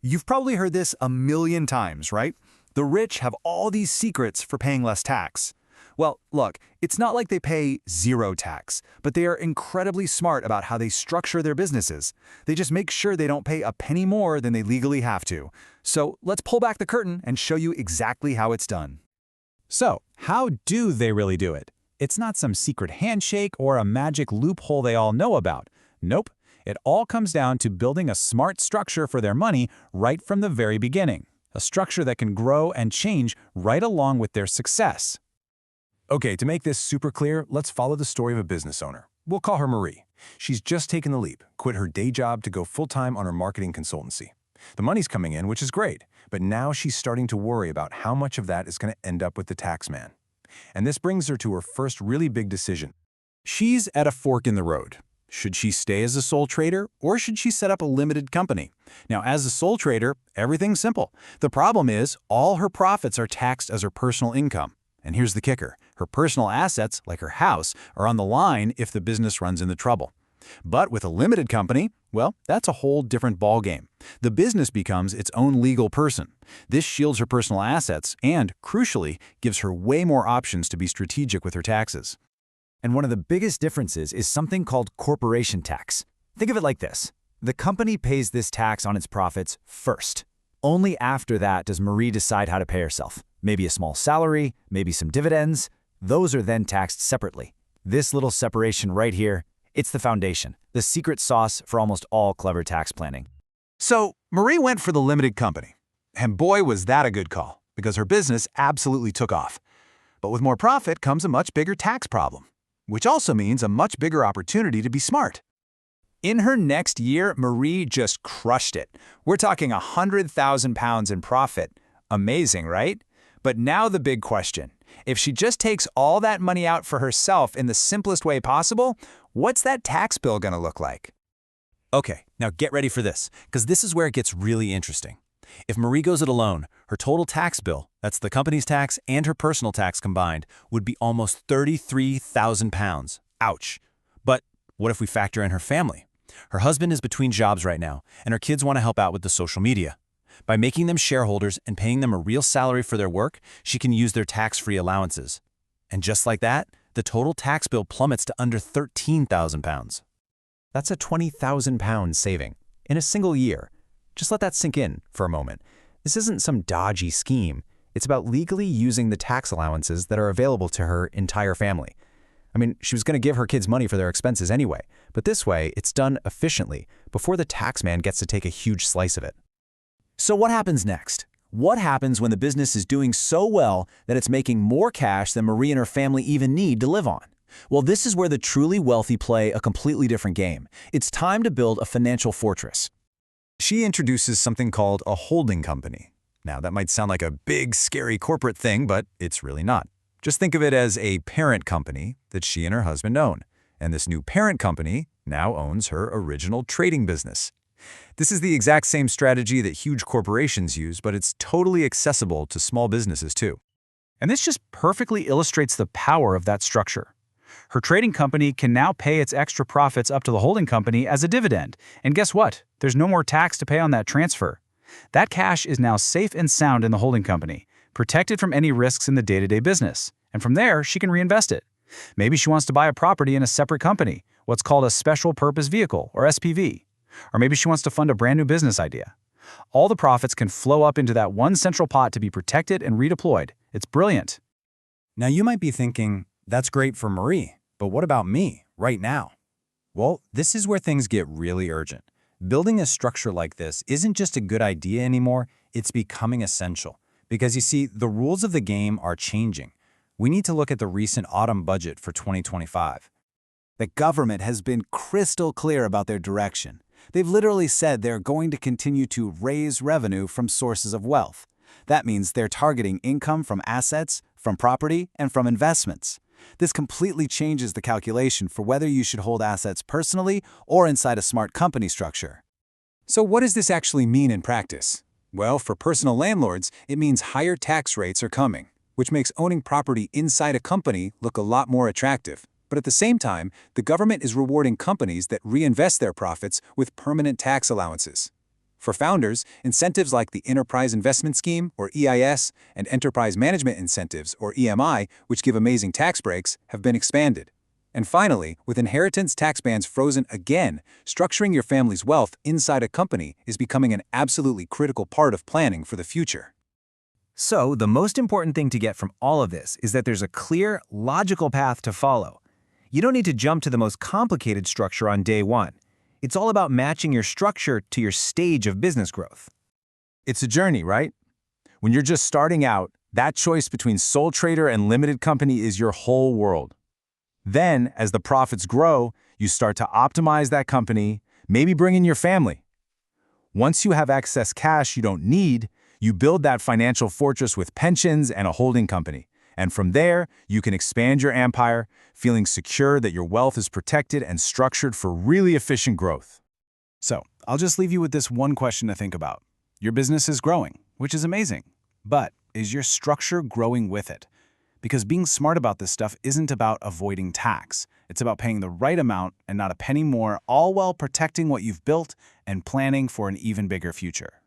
You've probably heard this a million times, right? The rich have all these secrets for paying less tax. Well, look, it's not like they pay zero tax, but they are incredibly smart about how they structure their businesses. They just make sure they don't pay a penny more than they legally have to. So let's pull back the curtain and show you exactly how it's done. So, how do they really do it? It's not some secret handshake or a magic loophole they all know about. Nope. It all comes down to building a smart structure for their money right from the very beginning. A structure that can grow and change right along with their success. Okay, to make this super clear, let's follow the story of a business owner. We'll call her Marie. She's just taken the leap, quit her day job to go full-time on her marketing consultancy. The money's coming in, which is great, but now she's starting to worry about how much of that is going to end up with the tax man. And this brings her to her first really big decision. She's at a fork in the road. Should she stay as a sole trader, or should she set up a limited company? Now, as a sole trader, everything's simple. The problem is, all her profits are taxed as her personal income. And here's the kicker. Her personal assets, like her house, are on the line if the business runs into trouble. But with a limited company, well, that's a whole different ballgame. The business becomes its own legal person. This shields her personal assets and, crucially, gives her way more options to be strategic with her taxes. And one of the biggest differences is something called corporation tax. Think of it like this. The company pays this tax on its profits first. Only after that does Marie decide how to pay herself. Maybe a small salary, maybe some dividends. Those are then taxed separately. This little separation right here, it's the foundation, the secret sauce for almost all clever tax planning. So, Marie went for the limited company. And boy, was that a good call, because her business absolutely took off. But with more profit comes a much bigger tax problem, which also means a much bigger opportunity to be smart. In her next year, Marie just crushed it. We're talking 100,000 pounds in profit. Amazing, right? But now the big question. If she just takes all that money out for herself in the simplest way possible, what's that tax bill going to look like? Okay, now get ready for this, because this is where it gets really interesting. If Marie goes it alone, her total tax bill, that's the company's tax and her personal tax combined, would be almost 33,000 pounds. Ouch. But what if we factor in her family? Her husband is between jobs right now, and her kids want to help out with the social media. By making them shareholders and paying them a real salary for their work, she can use their tax-free allowances. And just like that, the total tax bill plummets to under 13,000 pounds. That's a 20,000 pound saving in a single year. Just let that sink in for a moment. This isn't some dodgy scheme. It's about legally using the tax allowances that are available to her entire family. I mean, she was going to give her kids money for their expenses anyway, but this way it's done efficiently before the tax man gets to take a huge slice of it. So what happens next? What happens when the business is doing so well that it's making more cash than Marie and her family even need to live on? Well, this is where the truly wealthy play a completely different game. It's time to build a financial fortress. She introduces something called a holding company. Now, that might sound like a big, scary corporate thing, but it's really not. Just think of it as a parent company that she and her husband own. And this new parent company now owns her original trading business. This is the exact same strategy that huge corporations use, but it's totally accessible to small businesses too. And this just perfectly illustrates the power of that structure. Her trading company can now pay its extra profits up to the holding company as a dividend. And guess what? There's no more tax to pay on that transfer. That cash is now safe and sound in the holding company, protected from any risks in the day-to-day business. And from there, she can reinvest it. Maybe she wants to buy a property in a separate company, what's called a special purpose vehicle, or SPV. Or maybe she wants to fund a brand new business idea. All the profits can flow up into that one central pot to be protected and redeployed. It's brilliant. Now you might be thinking, that's great for Marie, but what about me, right now? Well, this is where things get really urgent. Building a structure like this isn't just a good idea anymore, it's becoming essential. Because you see, the rules of the game are changing. We need to look at the recent autumn budget for 2025. The government has been crystal clear about their direction. They've literally said they're going to continue to raise revenue from sources of wealth. That means they're targeting income from assets, from property, and from investments. This completely changes the calculation for whether you should hold assets personally or inside a smart company structure. So what does this actually mean in practice? Well, for personal landlords, it means higher tax rates are coming, which makes owning property inside a company look a lot more attractive. But at the same time, the government is rewarding companies that reinvest their profits with permanent tax allowances. For founders, incentives like the Enterprise Investment Scheme, or EIS, and Enterprise Management Incentives, or EMI, which give amazing tax breaks, have been expanded. And finally, with inheritance tax bands frozen again, structuring your family's wealth inside a company is becoming an absolutely critical part of planning for the future. So, the most important thing to get from all of this is that there's a clear, logical path to follow. You don't need to jump to the most complicated structure on day one. It's all about matching your structure to your stage of business growth. It's a journey, right? When you're just starting out, that choice between sole trader and limited company is your whole world. Then, as the profits grow, you start to optimize that company, maybe bring in your family. Once you have excess cash you don't need, you build that financial fortress with pensions and a holding company. And from there, you can expand your empire, feeling secure that your wealth is protected and structured for really efficient growth. So, I'll just leave you with this one question to think about. Your business is growing, which is amazing. But is your structure growing with it? Because being smart about this stuff isn't about avoiding tax. It's about paying the right amount and not a penny more, all while protecting what you've built and planning for an even bigger future.